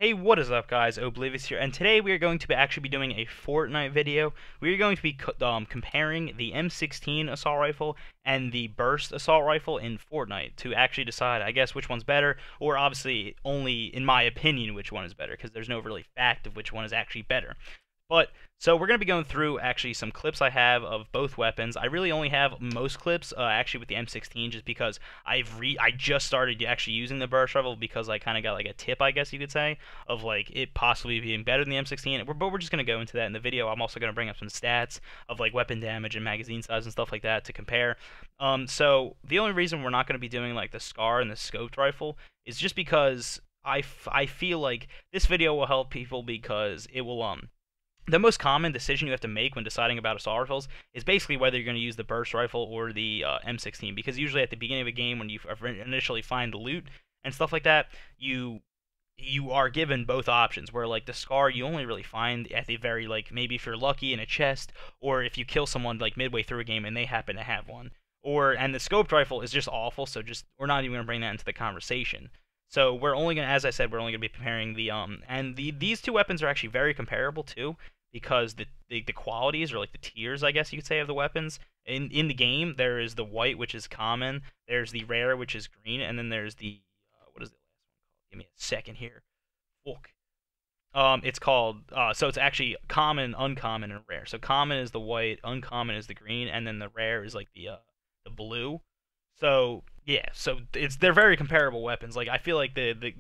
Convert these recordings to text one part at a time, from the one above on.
Hey, what is up, guys? Oblivious here, and today we are going to actually be doing a Fortnite video. We are going to be comparing the M16 assault rifle and the burst assault rifle in Fortnite to actually decide, I guess, which one's better, or obviously only in my opinion which one is better, because there's no really fact of which one is actually better. But so we're going to be going through actually some clips I have of both weapons. I really only have most clips actually with the M16 just because I just started actually using the burst rifle because I kind of got like a tip, I guess you could say, of like it possibly being better than the M16. But we're just going to go into that in the video. I'm also going to bring up some stats of like weapon damage and magazine size and stuff like that to compare. So the only reason we're not going to be doing like the SCAR and the scoped rifle is just because I feel like this video will help people because it will the most common decision you have to make when deciding about assault rifles is basically whether you're going to use the burst rifle or the M16, because usually at the beginning of a game when you initially find the loot and stuff like that, you are given both options, where like the SCAR you only really find at the very, like, maybe if you're lucky in a chest, or if you kill someone like midway through a game and they happen to have one. And the scoped rifle is just awful, so just we're not even going to bring that into the conversation. So we're only going to, as I said, we're only going to be comparing these two weapons are actually very comparable too, because the qualities, or like the tiers, I guess you could say, of the weapons in the game. There is the white, which is common. There's the rare, which is green, and then there's the what is the last one called? Give me a second here. Fuck. It's called so it's actually common, uncommon, and rare. So common is the white, uncommon is the green, and then the rare is like the blue. So yeah, so they're very comparable weapons. Like I feel like the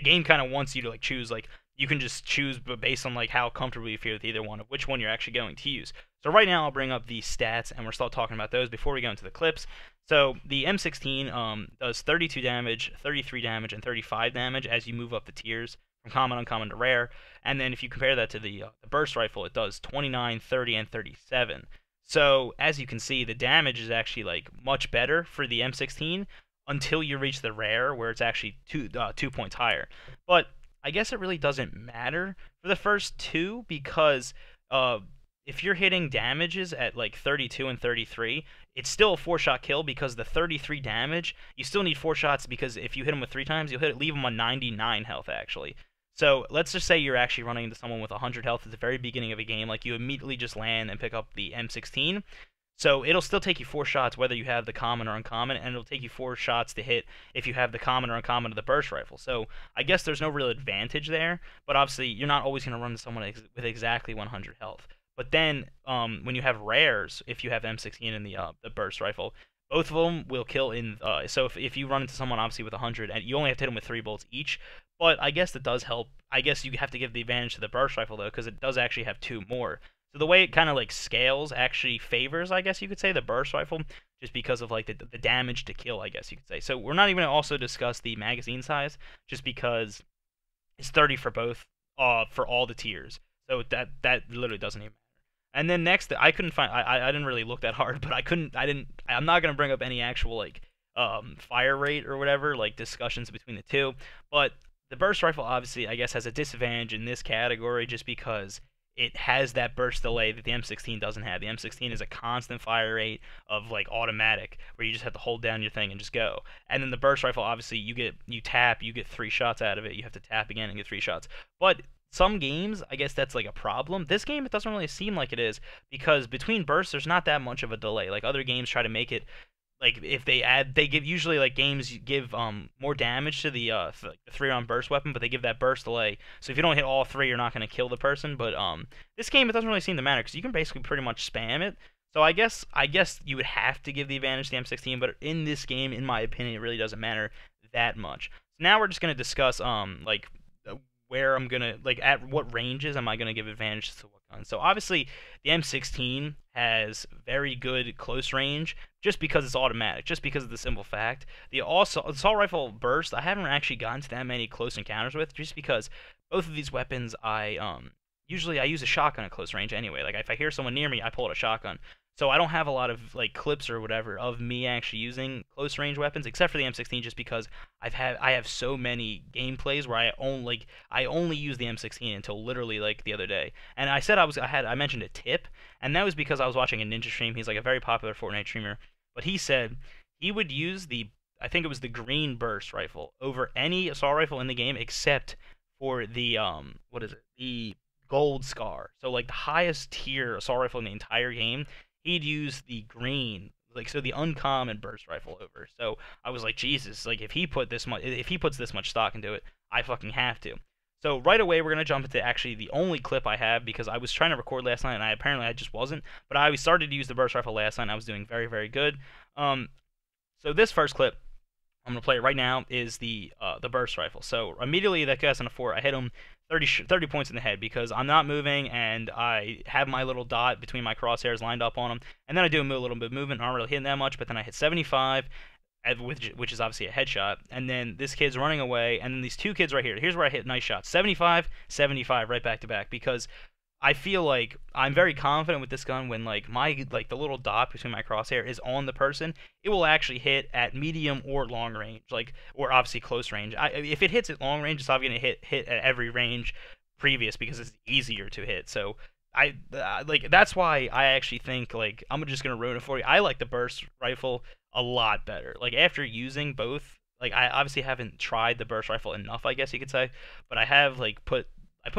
game kind of wants you to like choose, like you can just choose based on like how comfortable you feel with either one of which one you're actually going to use. So right now I'll bring up the stats and we'll start talking about those before we go into the clips. So the M16 does 32 damage, 33 damage, and 35 damage as you move up the tiers from common, uncommon to rare. And then if you compare that to the burst rifle, it does 29, 30, and 37. So as you can see, the damage is actually like much better for the M16 until you reach the rare, where it's actually 2 points higher. But I guess it really doesn't matter for the first two, because if you're hitting damages at like 32 and 33, it's still a 4-shot kill, because the 33 damage, you still need 4 shots, because if you hit them with 3 times, leave them on 99 health actually. So let's just say you're actually running into someone with 100 health at the very beginning of a game, like you immediately just land and pick up the M16. So it'll still take you 4 shots whether you have the common or uncommon, and it'll take you 4 shots to hit if you have the common or uncommon of the burst rifle. So I guess there's no real advantage there, but obviously you're not always going to run into someone with exactly 100 health. But then when you have rares, if you have M16 and the burst rifle, both of them will kill in. So if you run into someone obviously with 100, and you only have to hit them with 3 bullets each, but I guess that does help. I guess you have to give the advantage to the burst rifle though, because it does actually have 2 more. So the way it kind of like scales actually favors, I guess you could say, the burst rifle, just because of like the damage to kill, I guess you could say. So we're not even going to also discuss the magazine size, just because it's 30 for both, for all the tiers. So that literally doesn't even matter. And then next, I couldn't find, I didn't really look that hard, but I'm not going to bring up any actual like fire rate or whatever, like discussions between the two. But the burst rifle obviously, I guess, has a disadvantage in this category, just because it has that burst delay that the M16 doesn't have. The M16 is a constant fire rate of like automatic, where you just have to hold down your thing and just go. And then the burst rifle, obviously, you tap, you get 3 shots out of it. You have to tap again and get 3 shots. But some games, I guess that's like a problem. This game, it doesn't really seem like it is, because between bursts, there's not that much of a delay. Like other games try to make it, like if they give, usually like games give more damage to the 3-round burst weapon, but they give that burst delay. So if you don't hit all 3, you're not going to kill the person. But this game, it doesn't really seem to matter, because you can basically pretty much spam it. So I guess you would have to give the advantage to the M16, but in this game, in my opinion, it really doesn't matter that much. So now we're just going to discuss like where I'm gonna, like, at what ranges am I gonna give advantage to what gun. So obviously the M16 has very good close range, just because it's automatic, just because of the simple fact. The assault rifle burst, I haven't actually gotten to that many close encounters with, just because both of these weapons usually I use a shotgun at close range anyway. Like if I hear someone near me, I pull out a shotgun. So I don't have a lot of like clips or whatever of me actually using close range weapons, except for the M16, just because I have so many gameplays where I only use the M16 until literally like the other day. And I said I mentioned a tip, and that was because I was watching a Ninja stream. He's like a very popular Fortnite streamer, but he said he would use I think it was the green burst rifle over any assault rifle in the game except for the what is it? The gold scar. So like the highest tier assault rifle in the entire game, he'd use the green, like so the uncommon burst rifle over. So I was like, Jesus, like if he puts this much stock into it, I fucking have to. So right away we're gonna jump into actually the only clip I have because I was trying to record last night and I just wasn't. But I started to use the burst rifle last night and I was doing very, very good. So this first clip I'm gonna play it right now is the burst rifle. So immediately that guy's on a 4, I hit him 30 points in the head because I'm not moving and I have my little dot between my crosshairs lined up on him, and then I do a little bit of movement, not really hitting that much, but then I hit 75, which is obviously a headshot, and then this kid's running away, and then these two kids right here. Here's where I hit nice shots, 75, 75, right back to back, because I feel like I'm very confident with this gun when like the little dot between my crosshair is on the person, it will actually hit at medium or long range, or obviously close range. If it hits at long range, it's obviously gonna hit at every range previous because it's easier to hit. So that's why I actually think like I'm just gonna ruin it for you. I like the burst rifle a lot better. Like after using both, like I obviously haven't tried the burst rifle enough, I guess you could say, but I have put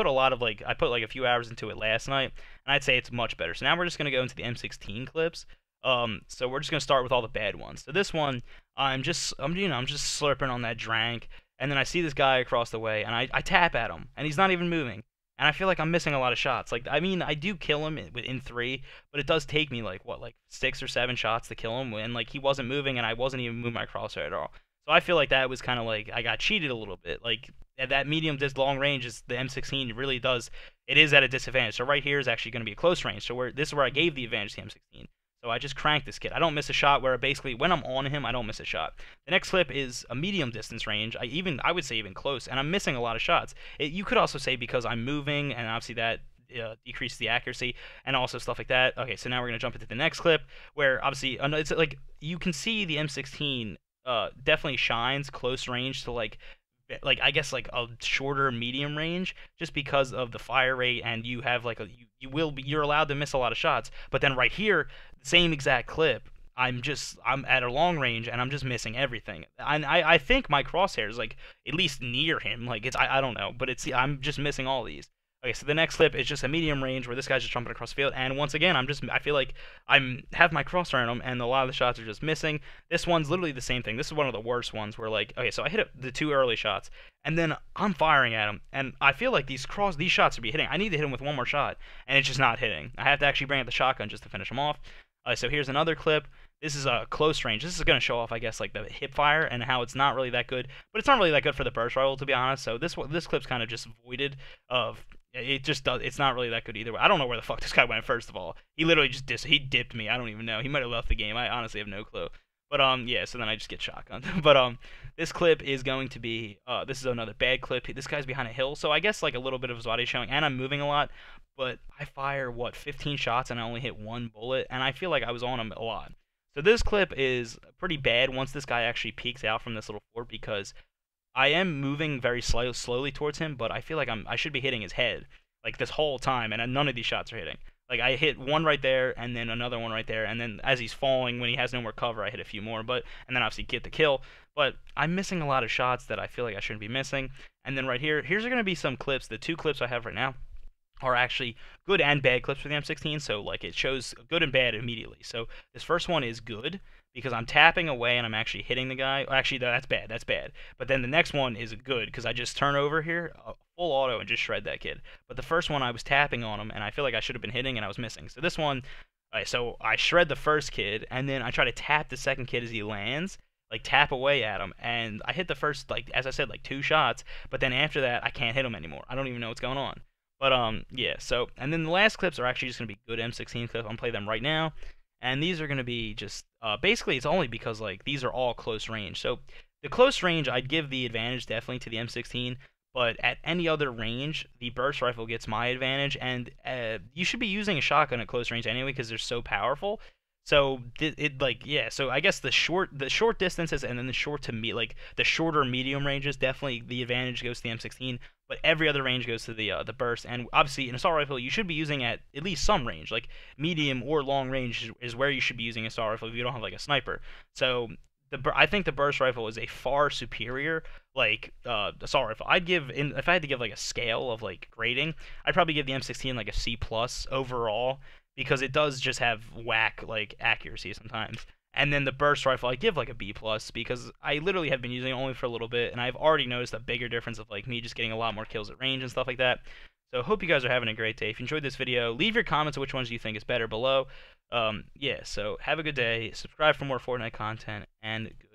a lot of I put like a few hours into it last night, and I'd say it's much better. So now we're just gonna go into the M16 clips. So we're just gonna start with all the bad ones. So this one, I'm just slurping on that drank, and then I see this guy across the way, and I tap at him, and he's not even moving, and I feel like I'm missing a lot of shots. Like I mean, I do kill him within 3, but it does take me like 6 or 7 shots to kill him when like he wasn't moving and I wasn't even moving my crosshair at all. So I feel like that was kind of like I got cheated a little bit. Like at that medium this long range is the M16 really does, it is at a disadvantage. So right here is actually going to be a close range. So this is where I gave the advantage to the M16. So I just cranked this kid. I don't miss a shot where basically when I'm on him, I don't miss a shot. The next clip is a medium distance range. I would say even close, and I'm missing a lot of shots. You could also say because I'm moving, and obviously that decreases the accuracy and also stuff like that. Okay, so now we're gonna jump into the next clip where obviously it's like you can see the M16 definitely shines close range to like I guess like a shorter medium range just because of the fire rate, and you have like you're allowed to miss a lot of shots. But then right here, same exact clip, I'm at a long range and I'm just missing everything. And I think my crosshair is like at least near him. Like I don't know, but I'm just missing all these. Okay, so the next clip is just a medium range where this guy's just jumping across the field, and once again, I feel like have my crosshair on him, and a lot of the shots are just missing. This one's literally the same thing. This is one of the worst ones where like, okay, so I hit the 2 early shots, and then I'm firing at him, and I feel like these shots should be hitting. I need to hit him with one more shot, and it's just not hitting. I have to actually bring out the shotgun just to finish him off. So here's another clip. This is a close range. This is going to show off, I guess, like the hip fire and how it's not really that good, but it's not really that good for the burst rifle, to be honest. So this clip's kind of just voided of. It just does. It's not really that good either way. I don't know where the fuck this guy went. First of all, he literally just he dipped me. I don't even know. He might have left the game. I honestly have no clue. But yeah. So then I just get shotgunned. But this clip is going to be this is another bad clip. This guy's behind a hill, so I guess like a little bit of his body showing, and I'm moving a lot. But I fire 15 shots and I only hit 1 bullet, and I feel like I was on him a lot. So this clip is pretty bad once this guy actually peeks out from this little fort because I am moving very slowly towards him, but I feel like I should be hitting his head like this whole time, and none of these shots are hitting. Like I hit one right there, and then another one right there, and then as he's falling, when he has no more cover, I hit a few more, and then obviously get the kill. But I'm missing a lot of shots that I feel like I shouldn't be missing. And then right here's going to be some clips. The 2 clips I have right now are actually good and bad clips for the M16, so like it shows good and bad immediately. So this first one is good because I'm tapping away and I'm actually hitting the guy. Actually, that's bad. But then the next one is good because I just turn over here, full auto, and just shred that kid. But the first one I was tapping on him, and I feel like I should have been hitting, and I was missing. So this one, so I shred the first kid, and then I try to tap the second kid as he lands, like tap away at him, and I hit the first, like as I said, like 2 shots. But then after that, I can't hit him anymore. I don't even know what's going on. But yeah, so, and then the last clips are actually just going to be good M16 clips. I'm going to play them right now. And these are going to be just, basically it's only because, like, these are all close range. So, the close range, I'd give the advantage definitely to the M16. But at any other range, the burst rifle gets my advantage. And you should be using a shotgun at close range anyway because they're so powerful. So so I guess the short distances and then the short to the shorter medium ranges, definitely the advantage goes to the M16, but every other range goes to the burst. And obviously an assault rifle you should be using at least some range, like medium or long range is where you should be using an assault rifle if you don't have like a sniper. So I think the burst rifle is a far superior like assault rifle. If I had to give like a scale of like grading, I'd probably give the M16 like a C plus overall because it does just have whack like accuracy sometimes. And then the burst rifle I give like a B plus because I literally have been using it only for a little bit and I've already noticed a bigger difference of like me just getting a lot more kills at range and stuff like that. So hope you guys are having a great day. If you enjoyed this video, leave your comments on which ones you think is better below. Yeah, so have a good day. Subscribe for more Fortnite content, and good